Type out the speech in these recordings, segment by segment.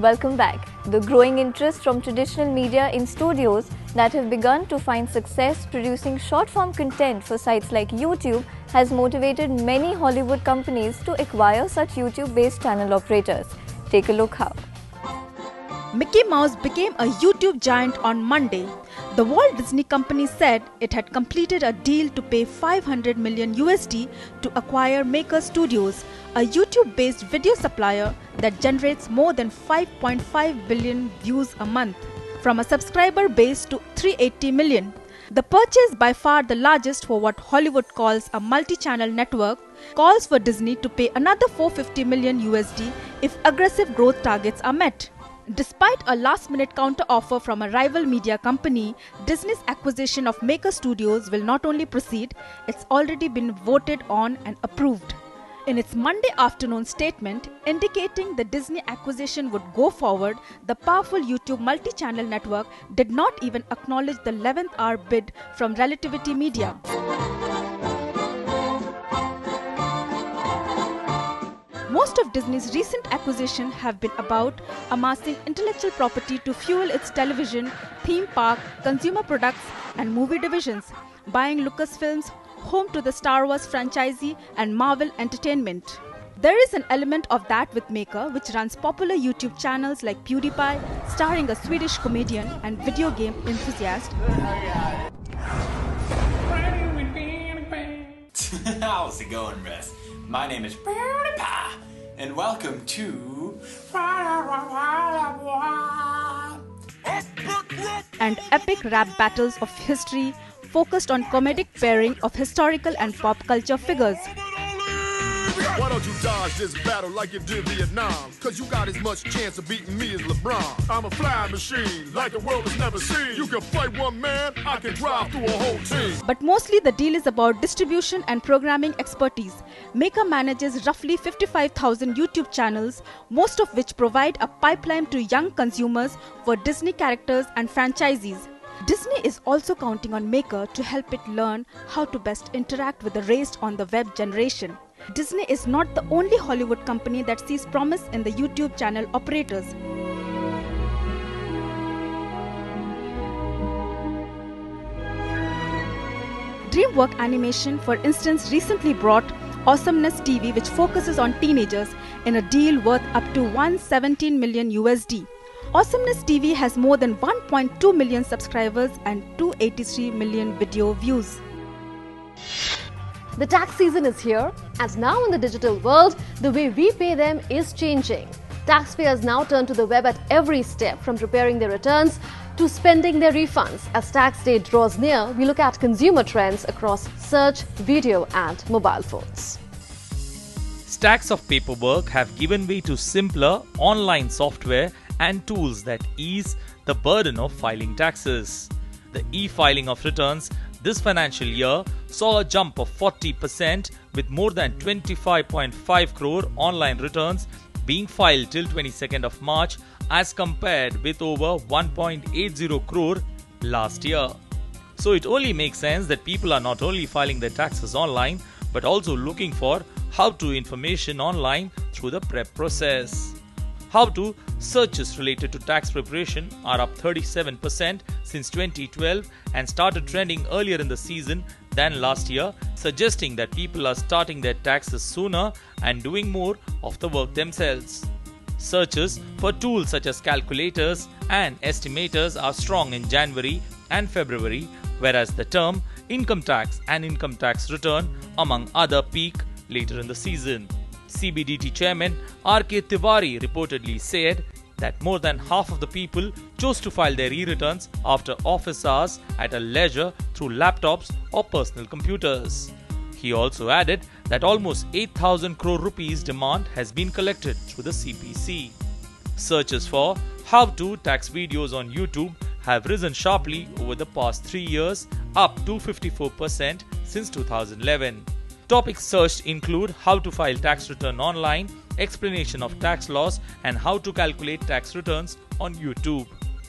Welcome back. The growing interest from traditional media in studios that have begun to find success producing short-form content for sites like YouTube has motivated many Hollywood companies to acquire such YouTube-based channel operators. Take a look how. Mickey Mouse became a YouTube giant on Monday. The Walt Disney Company said it had completed a deal to pay $500 million to acquire Maker Studios, a YouTube-based video supplier that generates more than 5.5 billion views a month, from a subscriber base to 380 million. The purchase, by far the largest for what Hollywood calls a multi-channel network, calls for Disney to pay another $450 million if aggressive growth targets are met. Despite a last-minute counter-offer from a rival media company, Disney's acquisition of Maker Studios will not only proceed, it's already been voted on and approved. In its Monday afternoon statement indicating the Disney acquisition would go forward, the powerful YouTube multi-channel network did not even acknowledge the 11th hour bid from Relativity Media. Most of Disney's recent acquisitions have been about amassing intellectual property to fuel its television, theme park, consumer products and movie divisions, buying Lucasfilms, home to the Star Wars franchisee and Marvel Entertainment. There is an element of that with Maker, which runs popular YouTube channels like PewDiePie, starring a Swedish comedian and video game enthusiast. How's it going, Russ? My name is PewDiePie, and welcome to... And epic rap battles of history focused on comedic pairing of historical and pop culture figures. Why don't you dodge this battle like you did Vietnam? Cause you got as much chance of beating me as LeBron. I'm a flying machine, like the world has never seen. You can fight one man, I can drive through a whole team. But mostly the deal is about distribution and programming expertise. Maker manages roughly 55,000 YouTube channels, most of which provide a pipeline to young consumers for Disney characters and franchisees. Disney is also counting on Maker to help it learn how to best interact with the raised on the web generation. Disney is not the only Hollywood company that sees promise in the YouTube channel operators. DreamWorks Animation, for instance, recently brought Awesomeness TV, which focuses on teenagers, in a deal worth up to $117 million. Awesomeness TV has more than 1.2 million subscribers and 283 million video views. The tax season is here, and now in the digital world, the way we pay them is changing. Taxpayers now turn to the web at every step, from preparing their returns to spending their refunds. As tax day draws near, we look at consumer trends across search, video and mobile phones. Stacks of paperwork have given way to simpler online software and tools that ease the burden of filing taxes. The e-filing of returns this financial year saw a jump of 40%, with more than 25.5 crore online returns being filed till 22nd of March as compared with over 1.80 crore last year. So it only makes sense that people are not only filing their taxes online but also looking for how-to information online through the prep process. How-to searches related to tax preparation are up 37% since 2012 and started trending earlier in the season than last year, suggesting that people are starting their taxes sooner and doing more of the work themselves. Searches for tools such as calculators and estimators are strong in January and February, whereas the term income tax and income tax return, among other, peak later in the season. CBDT chairman R.K. Tiwari reportedly said that more than half of the people chose to file their e-returns after office hours at a leisure through laptops or personal computers. He also added that almost 8,000 crore rupees demand has been collected through the CPC. Searches for how-to tax videos on YouTube have risen sharply over the past 3 years, up 254% since 2011. Topics searched include how to file tax return online, explanation of tax laws, and how to calculate tax returns on YouTube.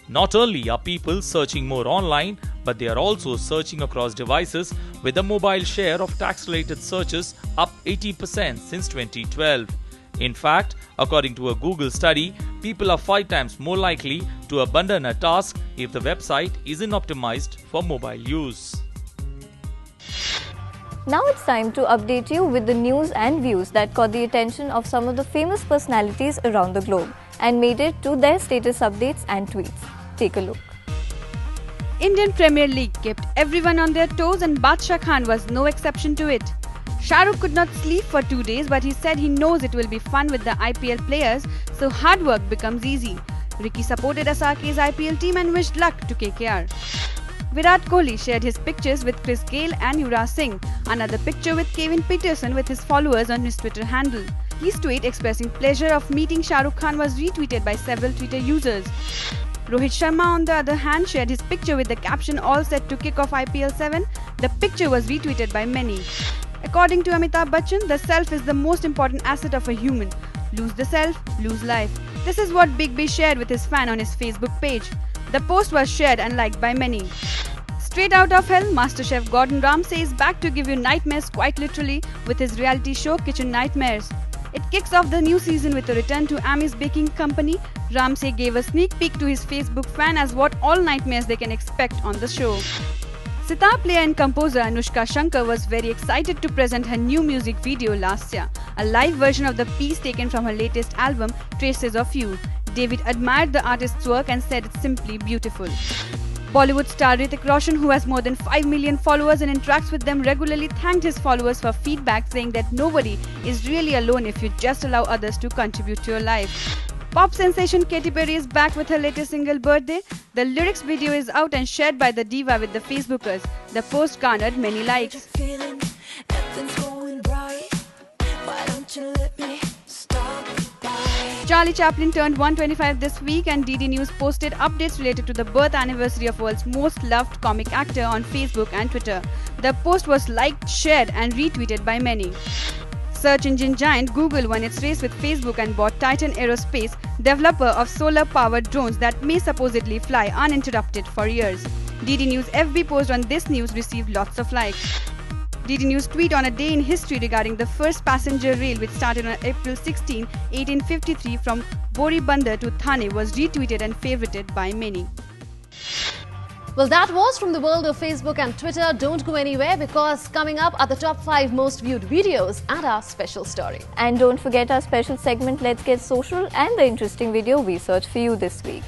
Not only are people searching more online, but they are also searching across devices, with the mobile share of tax-related searches up 80% since 2012. In fact, according to a Google study, people are 5 times more likely to abandon a task if the website isn't optimized for mobile use. Now it's time to update you with the news and views that caught the attention of some of the famous personalities around the globe and made it to their status updates and tweets. Take a look. Indian Premier League kept everyone on their toes and Badshah Khan was no exception to it. Shah Rukh could not sleep for 2 days, but he said he knows it will be fun with the IPL players, so hard work becomes easy. Ricky supported SRK's IPL team and wished luck to KKR. Virat Kohli shared his pictures with Chris Gayle and Yuvraj Singh, another picture with Kevin Peterson with his followers on his Twitter handle. His tweet expressing pleasure of meeting Shah Rukh Khan was retweeted by several Twitter users. Rohit Sharma, on the other hand, shared his picture with the caption "All set to kick off IPL 7. The picture was retweeted by many. According to Amitabh Bachchan, the self is the most important asset of a human. Lose the self, lose life. This is what Big B shared with his fan on his Facebook page. The post was shared and liked by many. Straight out of hell, MasterChef Gordon Ramsay is back to give you nightmares quite literally with his reality show Kitchen Nightmares. It kicks off the new season with a return to Amy's baking company. Ramsay gave a sneak peek to his Facebook fan as what all nightmares they can expect on the show. Sitar player and composer Anushka Shankar was very excited to present her new music video last year, a live version of the piece taken from her latest album, Traces of You. David admired the artist's work and said it's simply beautiful. Bollywood star Hrithik Roshan, who has more than 5 million followers and interacts with them regularly, thanked his followers for feedback, saying that nobody is really alone if you just allow others to contribute to your life. Pop sensation Katy Perry is back with her latest single Birthday. The lyrics video is out and shared by the diva with the Facebookers. The post garnered many likes. Charlie Chaplin turned 125 this week and DD News posted updates related to the birth anniversary of world's most loved comic actor on Facebook and Twitter. The post was liked, shared and retweeted by many. Search engine giant Google won its race with Facebook and bought Titan Aerospace, developer of solar-powered drones that may supposedly fly uninterrupted for years. DD News FB post on this news received lots of likes. DD News tweet on a day in history regarding the first passenger rail which started on April 16, 1853 from Boribandar to Thane was retweeted and favorited by many. Well, that was from the world of Facebook and Twitter. Don't go anywhere because coming up are the top 5 most viewed videos and our special story. And don't forget our special segment Let's Get Social and the interesting video we searched for you this week.